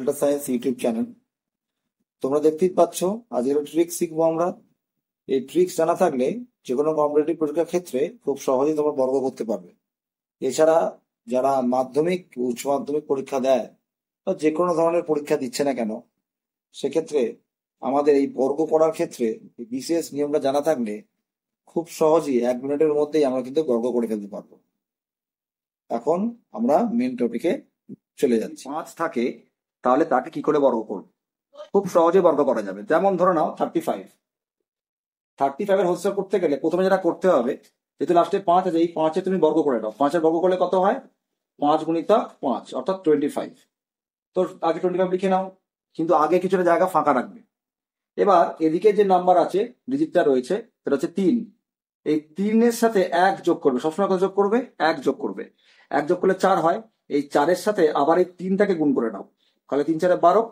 Computer science YouTube channel. তোমরা দেখতেই পাচ্ছ আজকের ট্রিক্স শিখবো আমরা। এই ট্রিক্স জানা থাকলে যে কোনো কম্পিটিটিভ পরীক্ষার ক্ষেত্রে খুব সহজেই তোমরা বর্গ করতে পারবে। এছাড়া যারা মাধ্যমিক উচ্চ মাধ্যমিক পরীক্ষা দেয় বা যে কোনো ধরনের পরীক্ষা দিচ্ছে না কেন, সেক্ষেত্রে আমাদের এই বর্গ করার ক্ষেত্রে এই বিশেষ নিয়মটা জানা থাকলে খুব সহজেই 1 মিনিটের মধ্যেই আমরা কিন্তু বর্গ করে ফেলতে পারবো। এখন আমরা মেন টপিকে চলে যাচ্ছি। 5 থাকে তাহলে তাকে কি করে বর্গ করব? খুব সহজে বর্গ করা যাবে। যেমন ধরে নাও 35 এর হোল স্কয়ার করতে গেলে প্রথমে যেটা করতে হবে, যেহেতু লাস্টে 5 আছে, এই 5-এ তুমি বর্গ করে দাও। 5-এর বর্গ করলে কত হয়? 5 গুণিতক 5 অর্থাৎ 25। তো আগে 25 লিখে নাও, কিন্তু আগে কিছুটা জায়গা ফাঁকা রাখবে। এবার এদিকে যে নাম্বার আছে, ডিজিটটা রয়েছে, সেটা হচ্ছে 3। এই 3-এর সাথে 1 যোগ করবে। সবসময় কত যোগ করবে? 1 যোগ করবে। 1 যোগ করলে 4 হয়। এই 4-এর সাথে আবার এই 3টাকে গুণ করে নাও, তাহলে 3 4 12।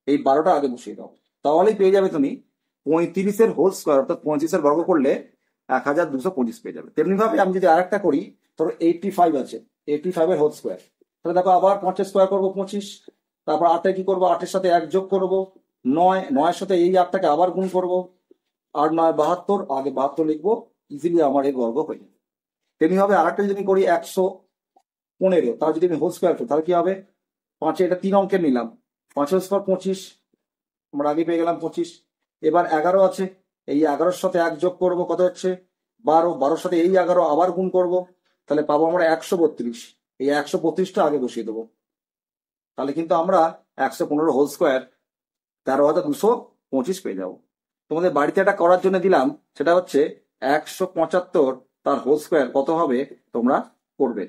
এই 12টা আগে বসিয়ে দাও, তাহলেই পেয়ে যাবে তুমি 35-এর হোল স্কোয়ার, অর্থাৎ 25-এর বর্গ করলে 1225 পেয়ে যাবে। তেমনি ভাবে আমি যদি আরেকটা করি, ধরো 85 আছে, 85-এর হোল স্কোয়ার, তাহলে দেখো আবার 5-এর স্কোয়ার করবো 25, তারপর 8-এ কি করবো? 8-এর সাথে 1 যোগ করবো, 9, 9-এর সাথে এই 8টাকে আবার গুণ করবো, 8 9 72, আগে 72 লিখবো, ইজিলি আমার এই বর্গ হয়ে যাবে। তেমনি ভাবে আরেকটা যদি আমি করি 115, তাহলে যদি আমি হোল স্কোয়ার করি তাহলে কি হবে? 5-এ এটা 3 অঙ্কের নিলাম, 5-এর স্কোয়ার 25, আমরা আগে পেয়ে গেলাম 25। এবার 11 আছে, এই 11-এর সাথে 1 যোগ করবো, কত হচ্ছে? 12, 12-এর সাথে এই 11 আবার গুণ করবো, তাহলে পাবো আমরা 132। এই 132টা আগে বসিয়ে দেবো, তাহলে কিন্তু আমরা 115 হোল স্কোয়ার 13,225 পেয়ে যাবো। তোমাদের বাড়িতে এটা করার জন্য দিলাম, সেটা হচ্ছে 175 তার হোল স্কোয়ার কত হবে তোমরা করবে।